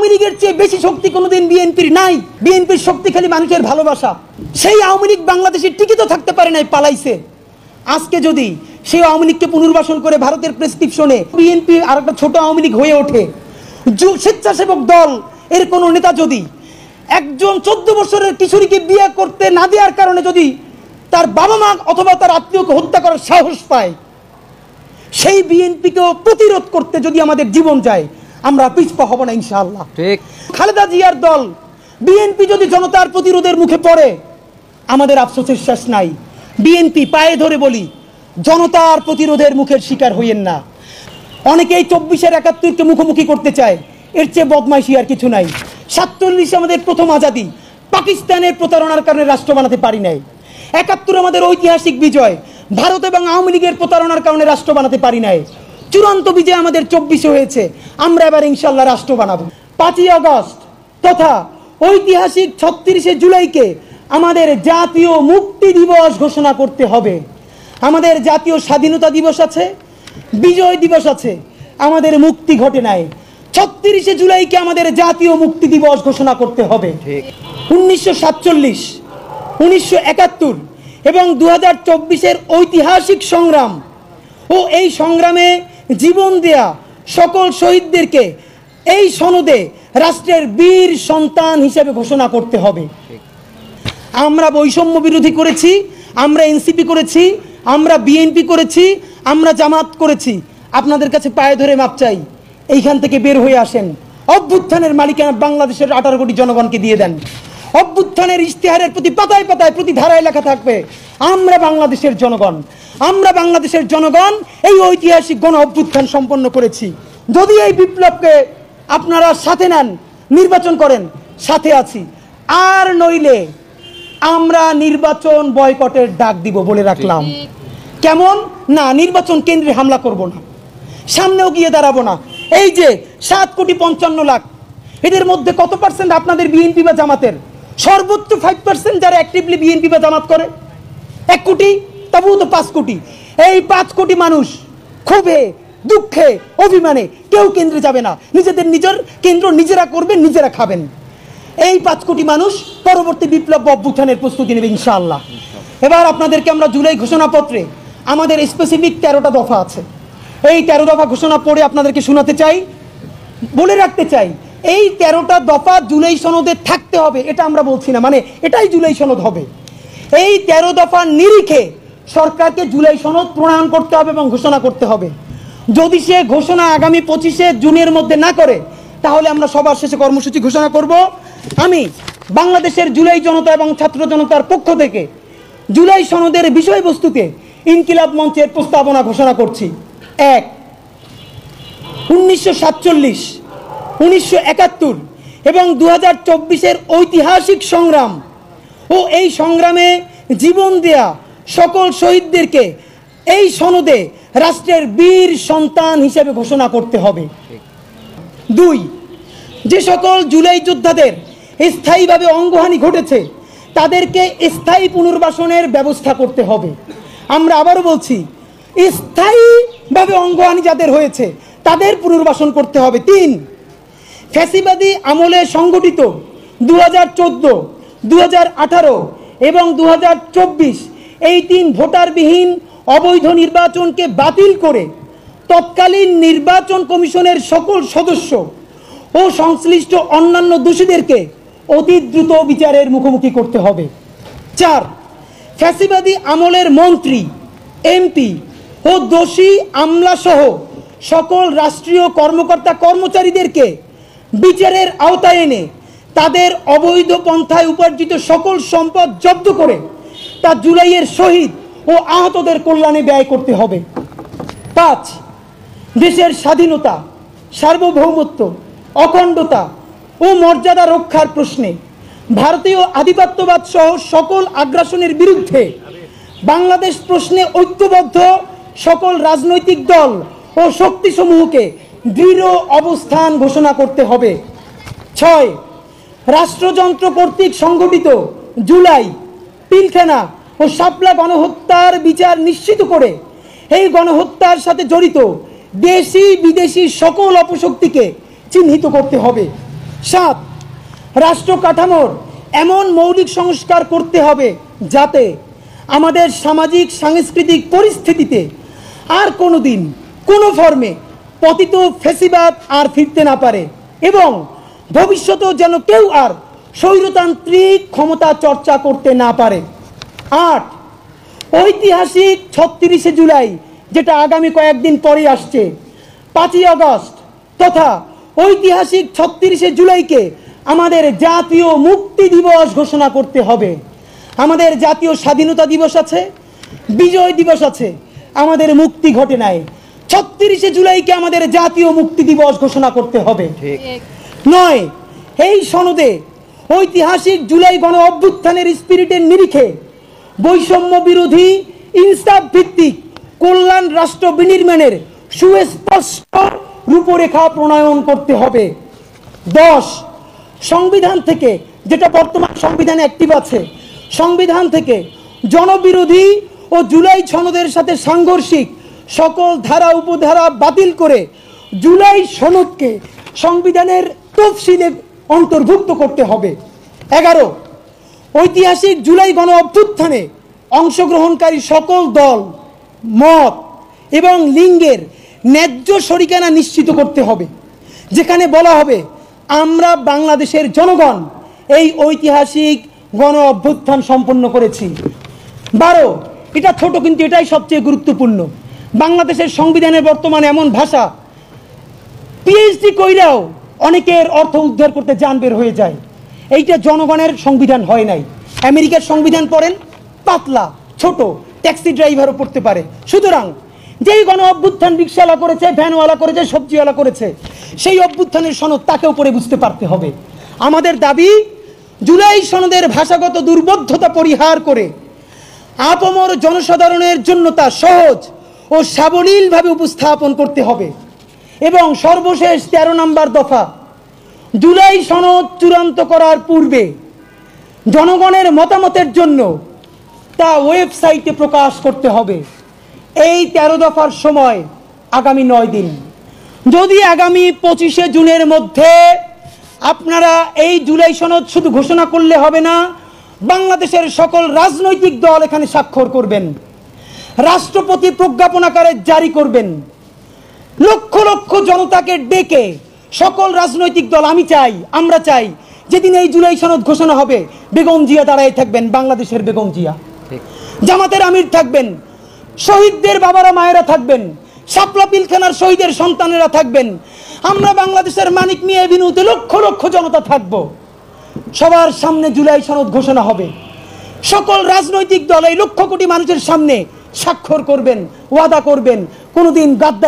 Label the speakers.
Speaker 1: আওয়ামী লীগের চেয়ে বেশি শক্তি কোনোদিন বিএনপির নাই। বিএনপির শক্তি খালি মানুষের ভালোবাসা। সেই আওয়ামী লীগ বাংলাদেশে টিকিত থাকতে পারে নাই, পালাইছে। আজকে যদি সেই আওয়ামী লীগকে পুনর্বাসন করে ভারতের প্রেসক্রিপশনে বিএনপি আর একটা ছোট আওয়ামী লীগ হয়ে ওঠে, স্বেচ্ছাসেবক দল এর কোনো নেতা যদি একজন 14 বছরের কিশোরীকে বিয়ে করতে না দেওয়ার কারণে যদি তার বাবা মা অথবা তার আত্মীয়কে হত্যা করার সাহস পায়, সেই বিএনপিকেও প্রতিরোধ করতে যদি আমাদের জীবন যায়, আমরা পিছপা হব না ইনশাআল্লাহ। ঠিক। খালেদা জিয়ার দল বিএনপি যদি জনতার প্রতিরোধের মুখে পড়ে, আমাদের আফসোসের শেষ নাই। বিএনপি পায়ে ধরে বলি, জনতার প্রতিরোধের মুখের শিকার হইয়েন না। অনেকেই 24-এর 71-কে মুখোমুখি করতে চায়, এর চেয়ে বদমাইশি আর কিছু নাই। 47 আমাদের প্রথম আজাদি, পাকিস্তানের প্রতারণার কারণে রাষ্ট্র বানাতে পারি নাই। 71 আমাদের ঐতিহাসিক বিজয়, ভারত এবং আওয়ামী লীগের প্রতারণার কারণে রাষ্ট্র বানাতে পারি নাই। চূড়ান্ত বিজয় আমাদের 24-এ হয়েছে, আমরা এবার ইনশাল্লাহ রাষ্ট্র বানাবো। 5ই আগস্ট তথা ঐতিহাসিক 36শে জুলাইকে আমাদের জাতীয় মুক্তি দিবস ঘোষণা করতে হবে। আমাদের জাতীয় স্বাধীনতা দিবস আছে, বিজয় দিবস আছে, আমাদের মুক্তি ঘটে নাই। 36শে জুলাইকে আমাদের জাতীয় মুক্তি দিবস ঘোষণা করতে হবে। 1947, 1971 এবং 2024-এর ঐতিহাসিক সংগ্রাম ও এই সংগ্রামে জীবন দেয়া সকল শহীদদেরকে এই সনদে রাষ্ট্রের বীর সন্তান হিসেবে ঘোষণা করতে হবে। আমরা বৈষম্য বিরোধী করেছি, আমরা এনসিপি করেছি, আমরা বিএনপি করেছি, আমরা জামাত করেছি। আপনাদের কাছে পায়ে ধরে মাপ চাই, এইখান থেকে বের হয়ে আসেন। অভ্যুত্থানের মালিকানা বাংলাদেশের 18 কোটি জনগণকে দিয়ে দেন। অভ্যুত্থানের ইশতেহারের প্রতি পাতায় পাতায় প্রতি ধারায় লেখা থাকবে, আমরা বাংলাদেশের জনগণ, আমরা বাংলাদেশের জনগণ এই ঐতিহাসিক গণ অভ্যুত্থান সম্পন্ন করেছি। যদি এই বিপ্লবকে আপনারা সাথে নেন, নির্বাচন করেন, সাথে আছি। আর নইলে আমরা নির্বাচন বয়কটের ডাক দিব বলে রাখলাম। কেমন না, নির্বাচন কেন্দ্রে হামলা করব না, সামনেও গিয়ে দাঁড়াবো না। এই যে 7,55,00,000, এদের মধ্যে কত পার্সেন্ট আপনাদের বিএনপি বা জামাতের? সর্বোচ্চ 5% যারা অ্যাক্টিভলি বিএনপি বা জামাত করে। 1 কোটি, তবুও তো 5 কোটি। এই 5 কোটি মানুষ ক্ষোভে, দুঃখে, অভিমানে কেউ কেন্দ্রে যাবে না। নিজের কেন্দ্র নিজেরা করবেন, নিজেরা খাবেন। এই 5 কোটি মানুষ পরবর্তী বিপ্লব অভ্যুত্থানের প্রস্তুতি নেবে ইনশাআল্লাহ। এবার আপনাদেরকে আমরা জুলাই ঘোষণাপত্রে আমাদের স্পেসিফিক 13টা দফা আছে। এই 13 দফা ঘোষণা পড়ে আপনাদেরকে শোনাতে চাই, বলে রাখতে চাই, এই 13টা দফা জুলাই সনদে থাকতে হবে, এটা আমরা বলছি না, মানে এটাই জুলাই সনদ হবে। এই 13 দফার নিরিখে সরকারকে জুলাই সনদ প্রণয়ন করতে হবে এবং ঘোষণা করতে হবে। যদি সে ঘোষণা আগামী 25শে জুনের মধ্যে না করে, তাহলে আমরা সবার শেষে কর্মসূচি ঘোষণা করব। আমি বাংলাদেশের জুলাই জনতা এবং ছাত্র জনতার পক্ষ থেকে জুলাই সনদের বিষয়বস্তুতে ইনকিলাব মঞ্চের প্রস্তাবনা ঘোষণা করছি। 1, 1947, 1971 এবং 2024-এর ঐতিহাসিক সংগ্রাম ও এই সংগ্রামে জীবন দেয়া সকল শহীদদেরকে এই সনদে রাষ্ট্রের বীর সন্তান হিসেবে ঘোষণা করতে হবে। 2, যে সকল জুলাই যোদ্ধাদের স্থায়ীভাবে অঙ্গহানি ঘটেছে, তাদেরকে স্থায়ী পুনর্বাসনের ব্যবস্থা করতে হবে। আমরা আবারও বলছি, স্থায়ীভাবে অঙ্গহানি যাদের হয়েছে তাদের পুনর্বাসন করতে হবে। 3, ফ্যাসিবাদী আমলে সংগঠিত 2014, 2018 এবং 2024 এই 3 ভোটারবিহীন অবৈধ নির্বাচনকে বাতিল করে তৎকালীন নির্বাচন কমিশনের সকল সদস্য ও সংশ্লিষ্ট অন্যান্য দোষীদেরকে অতি দ্রুত বিচারের মুখোমুখি করতে হবে। 4, ফ্যাসিবাদী আমলের মন্ত্রী, এমপি ও দোষী আমলাসহ সকল রাষ্ট্রীয় কর্মকর্তা কর্মচারীদেরকে বিচারের আওতায় এনে তাদের অবৈধ পন্থায় উপার্জিত সকল সম্পদ জব্দ করে তা জুলাইয়ের শহীদ ও আহতদের কল্যাণে ব্যয় করতে হবে। 5, দেশের স্বাধীনতা, সার্বভৌমত্ব, অখণ্ডতা ও মর্যাদা রক্ষার প্রশ্নে ভারতীয় আধিপত্যবাদ সহ সকল আগ্রাসনের বিরুদ্ধে বাংলাদেশ প্রশ্নে ঐক্যবদ্ধ সকল রাজনৈতিক দল ও শক্তিসমূহকে দৃঢ় অবস্থান ঘোষণা করতে হবে। 6, রাষ্ট্রযন্ত্র কর্তৃক সংগঠিত জুলাই, পিলখানা ও শাপলা গণহত্যার বিচার নিশ্চিত করে এই গণহত্যার সাথে জড়িত দেশি বিদেশি সকল অপশক্তিকে চিহ্নিত করতে হবে। 7, রাষ্ট্র কাঠামোর এমন মৌলিক সংস্কার করতে হবে যাতে আমাদের সামাজিক সাংস্কৃতিক পরিস্থিতিতে আর কোনোদিন কোনো ফর্মে পতিত ফ্যাসিবাদ আর ফিরতে না পারে এবং ভবিষ্যতেও যেন কেউ আর স্বৈরতান্ত্রিক ক্ষমতা চর্চা করতে না পারে। 8, ঐতিহাসিক 36শে জুলাই, যেটা আগামী কয়েকদিন পরে আসছে, 5ই আগস্ট তথা ঐতিহাসিক 36শে জুলাইকে আমাদের জাতীয় মুক্তি দিবস ঘোষণা করতে হবে। আমাদের জাতীয় স্বাধীনতা দিবস আছে, বিজয় দিবস আছে, আমাদের মুক্তি ঘটে নাই। 36শে জুলাইকে আমাদের জাতীয় মুক্তি দিবস ঘোষণা করতে হবে। 9, এই সনদে ঐতিহাসিক জুলাই গণ অভ্যুত্থানের স্পিরিটের নিরিখে বৈষম্য বিরোধী ইনসাফ ভিত্তিক কল্যাণ রাষ্ট্র বিনির্মাণের সুস্পষ্ট রূপরেখা প্রণয়ন করতে হবে। 10, সংবিধান থেকে, যেটা বর্তমান সংবিধানে অ্যাক্টিভ আছে, সংবিধান থেকে জনবিরোধী ও জুলাই সনদের সাথে সাংঘর্ষিক সকল ধারা উপধারা বাতিল করে জুলাই সনদকে সংবিধানের তফসিলে অন্তর্ভুক্ত করতে হবে। 11, ঐতিহাসিক জুলাই গণ অভ্যুত্থানে অংশগ্রহণকারী সকল দল, মত এবং লিঙ্গের ন্যায্য শরিকানা নিশ্চিত করতে হবে, যেখানে বলা হবে আমরা বাংলাদেশের জনগণ এই ঐতিহাসিক গণ অভ্যুত্থান সম্পন্ন করেছি। 12, এটা ছোট কিন্তু এটাই সবচেয়ে গুরুত্বপূর্ণ, বাংলাদেশের সংবিধানের বর্তমানে এমন ভাষা পিএইচডি কইরাও অনেকের অর্থ উদ্ধার করতে জান বের হয়ে যায়। এইটা জনগণের সংবিধান হয় নাই। আমেরিকার সংবিধান পড়েন, পাতলা ছোট, ট্যাক্সি ড্রাইভারও পড়তে পারে। সুতরাং যেই গণ অভ্যুত্থান রিক্সাওয়ালা করেছে, ভ্যানওয়ালা করেছে, সবজিওয়ালা করেছে, সেই অভ্যুত্থানের সনদ তাকেও পড়ে বুঝতে পারতে হবে। আমাদের দাবি জুলাই সনদের ভাষাগত দুর্বোধ্যতা পরিহার করে আপামর জনসাধারণের জন্য তা সহজ ও সাবলীলভাবে উপস্থাপন করতে হবে। এবং সর্বশেষ 13 নম্বর দফা, জুলাই সনদ চূড়ান্ত করার পূর্বে জনগণের মতামতের জন্য তা ওয়েবসাইটে প্রকাশ করতে হবে। এই 13 দফার সময় আগামী 9 দিন। যদি আগামী 25শে জুনের মধ্যে আপনারা এই জুলাই সনদ শুধু ঘোষণা করলে হবে না, বাংলাদেশের সকল রাজনৈতিক দল এখানে স্বাক্ষর করবেন, রাষ্ট্রপতি প্রজ্ঞাপন আকারে জারি করবেন, লক্ষ লক্ষ জনতাকে ডেকে সকল রাজনৈতিক দল, আমি চাই, আমরা চাই, যেদিন এই জুলাই সনদ ঘোষণা হবে বেগম জিয়া দাঁড়ায় থাকবেন, বাংলাদেশের বেগম জিয়া, জামাতের আমির থাকবেন, শহীদদের বাবারা মায়েরা থাকবেন, শাপলা পিলখানার শহীদের সন্তানেরা থাকবেন, আমরা বাংলাদেশের মানিক মিয়া এভিনিউতে লক্ষ লক্ষ জনতা থাকব। সবার সামনে জুলাই সনদ ঘোষণা হবে, সকল রাজনৈতিক দল এই লক্ষ কোটি মানুষের সামনে স্বাক্ষর করবেন, ওয়াদা করবেন কোনোদিন গাদ্দার